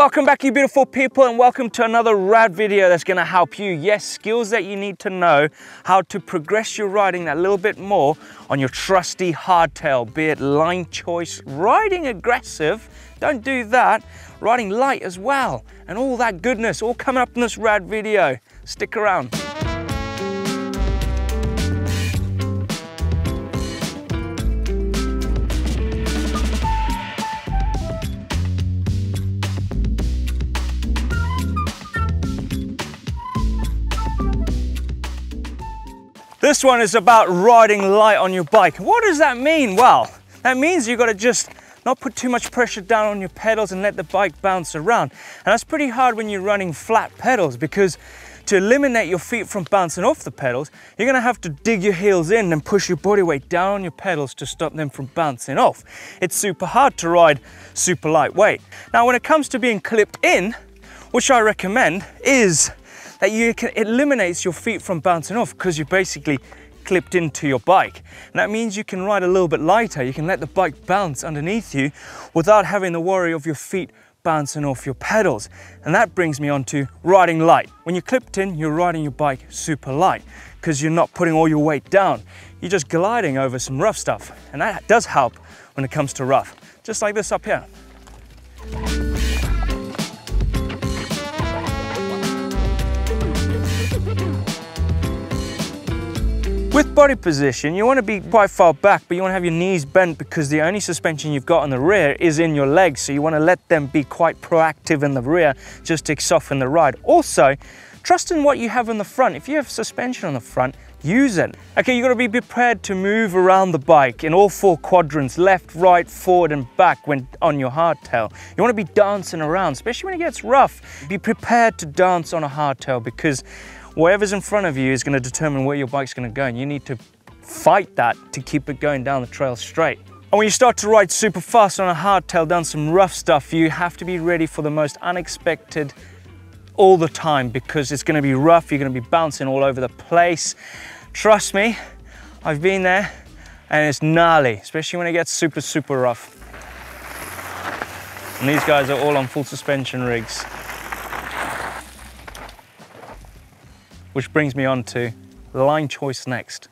Welcome back, you beautiful people, and welcome to another rad video that's going to help you. Yes, skills that you need to know how to progress your riding that little bit more on your trusty hardtail, be it line choice, riding aggressive, don't do that, riding light as well, and all that goodness, all coming up in this rad video. Stick around. This one is about riding light on your bike. What does that mean? Well, that means you've got to just not put too much pressure down on your pedals and let the bike bounce around. And that's pretty hard when you're running flat pedals, because to eliminate your feet from bouncing off the pedals, you're going to have to dig your heels in and push your body weight down on your pedals to stop them from bouncing off. It's super hard to ride super lightweight. Now, when it comes to being clipped in, which I recommend, is that it eliminates your feet from bouncing off because you're basically clipped into your bike. And that means you can ride a little bit lighter. You can let the bike bounce underneath you without having the worry of your feet bouncing off your pedals. And that brings me on to riding light. When you're clipped in, you're riding your bike super light because you're not putting all your weight down. You're just gliding over some rough stuff. And that does help when it comes to rough. Just like this up here. With body position, you want to be quite far back, but you want to have your knees bent because the only suspension you've got on the rear is in your legs. So you want to let them be quite proactive in the rear just to soften the ride. Also, trust in what you have in the front. If you have suspension on the front, use it. Okay, you've got to be prepared to move around the bike in all four quadrants, left, right, forward, and back when on your hardtail. You want to be dancing around, especially when it gets rough. Be prepared to dance on a hardtail because whatever's in front of you is going to determine where your bike's going to go, and you need to fight that to keep it going down the trail straight. And when you start to ride super fast on a hardtail down some rough stuff, you have to be ready for the most unexpected all the time, because it's going to be rough, you're going to be bouncing all over the place. Trust me, I've been there, and it's gnarly, especially when it gets super, super rough. And these guys are all on full suspension rigs. Which brings me on to line choice next.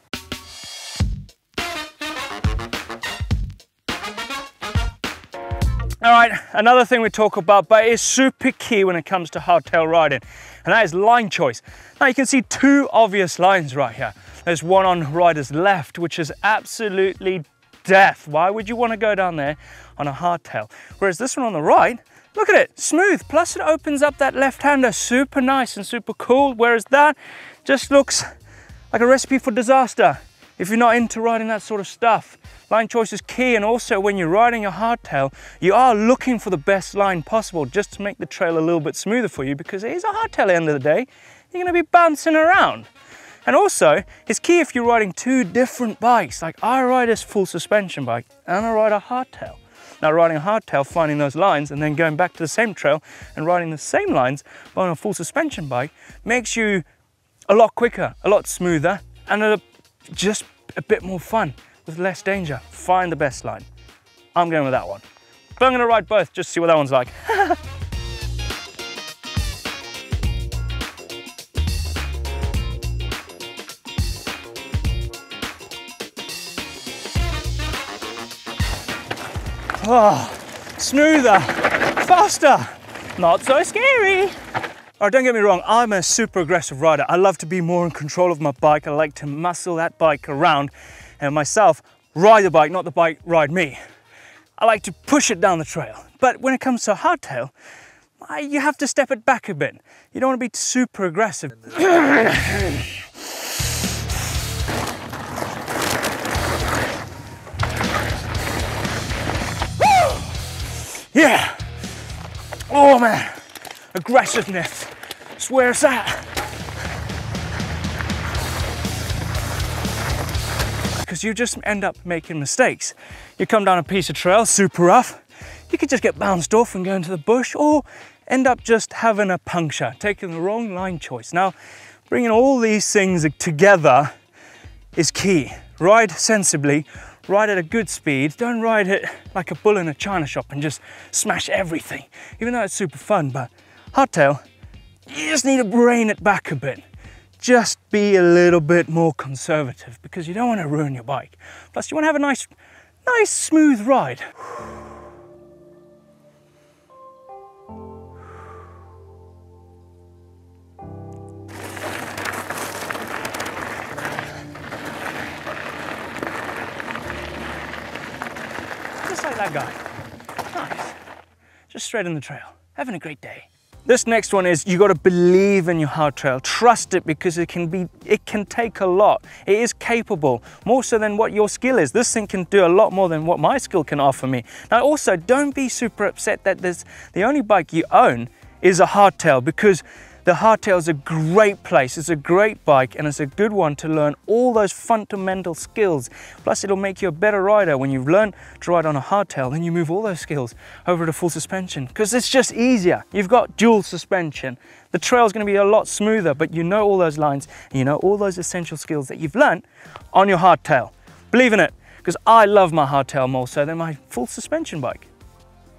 All right, another thing we talk about, but it's super key when it comes to hardtail riding, and that is line choice. Now you can see two obvious lines right here. There's one on rider's left, which is absolutely death. Why would you want to go down there on a hardtail? Whereas this one on the right, look at it, smooth, plus it opens up that left-hander, super nice and super cool, whereas that just looks like a recipe for disaster if you're not into riding that sort of stuff. Line choice is key, and also when you're riding a hardtail, you are looking for the best line possible just to make the trail a little bit smoother for you, because it is a hardtail at the end of the day. You're gonna be bouncing around. And also, it's key if you're riding two different bikes, like I ride this full suspension bike and I ride a hardtail. Now, riding a hardtail, finding those lines and then going back to the same trail and riding the same lines but on a full suspension bike makes you a lot quicker, a lot smoother, and just a bit more fun with less danger. Find the best line. I'm going with that one. But I'm going to ride both just to see what that one's like. Oh, smoother, faster, not so scary. All right, don't get me wrong, I'm a super aggressive rider. I love to be more in control of my bike. I like to muscle that bike around and myself ride the bike, not the bike ride me. I like to push it down the trail. But when it comes to a hardtail, you have to step it back a bit. You don't want to be super aggressive. Yeah. Oh man, aggressiveness. That's where it's at. Because you just end up making mistakes. You come down a piece of trail, super rough, you could just get bounced off and go into the bush, or end up just having a puncture, taking the wrong line choice. Now, bringing all these things together is key. Ride sensibly, ride at a good speed. Don't ride it like a bull in a china shop and just smash everything, even though it's super fun. But hardtail, you just need to rein it back a bit. Just be a little bit more conservative because you don't want to ruin your bike. Plus you want to have a nice smooth ride. Just like that guy. Nice. Just straight in the trail. Having a great day. This next one is you got to believe in your hardtail. Trust it because it can take a lot. It is capable, more so than what your skill is. This thing can do a lot more than what my skill can offer me. Now also, don't be super upset that the only bike you own is a hardtail, because the hardtail is a great place. It's a great bike and it's a good one to learn all those fundamental skills. Plus it'll make you a better rider. When you've learned to ride on a hardtail, then you move all those skills over to full suspension because it's just easier. You've got dual suspension. The trail is going to be a lot smoother, but you know all those lines and you know all those essential skills that you've learned on your hardtail. Believe in it, because I love my hardtail more so than my full suspension bike.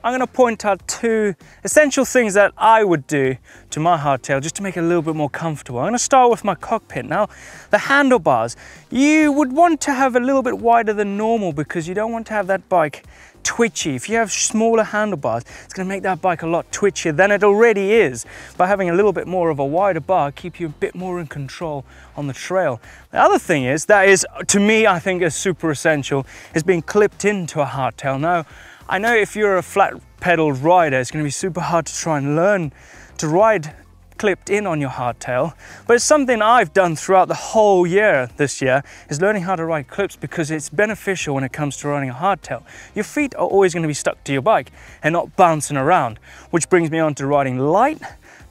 I'm going to point out 2 essential things that I would do to my hardtail just to make it a little bit more comfortable. I'm going to start with my cockpit. Now, the handlebars, you would want to have a little bit wider than normal because you don't want to have that bike twitchy. If you have smaller handlebars, it's going to make that bike a lot twitchier than it already is. By having a little bit more of a wider bar, keep you a bit more in control on the trail. The other thing is, that is, to me, I think is super essential, is being clipped into a hardtail. Now, I know if you're a flat pedaled rider, it's going to be super hard to try and learn to ride clipped in on your hardtail, but it's something I've done throughout the whole year this year, is learning how to ride clips because it's beneficial when it comes to riding a hardtail. Your feet are always going to be stuck to your bike and not bouncing around, which brings me on to riding light,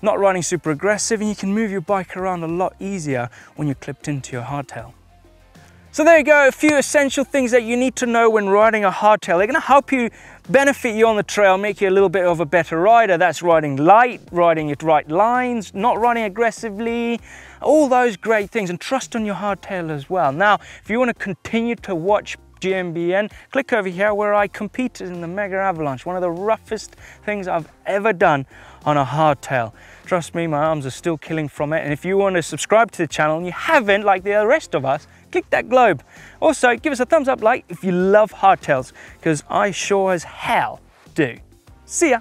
not riding super aggressive, and you can move your bike around a lot easier when you're clipped into your hardtail. So there you go, a few essential things that you need to know when riding a hardtail. They're going to help you, benefit you on the trail, make you a little bit of a better rider. That's riding light, riding at right lines, not riding aggressively, all those great things, and trust on your hardtail as well. Now, if you want to continue to watch GMBN, click over here where I competed in the Mega Avalanche, one of the roughest things I've ever done on a hardtail. Trust me, my arms are still killing from it. And if you want to subscribe to the channel and you haven't, like the rest of us, click that globe. Also, give us a thumbs up like if you love hardtails, because I sure as hell do. See ya.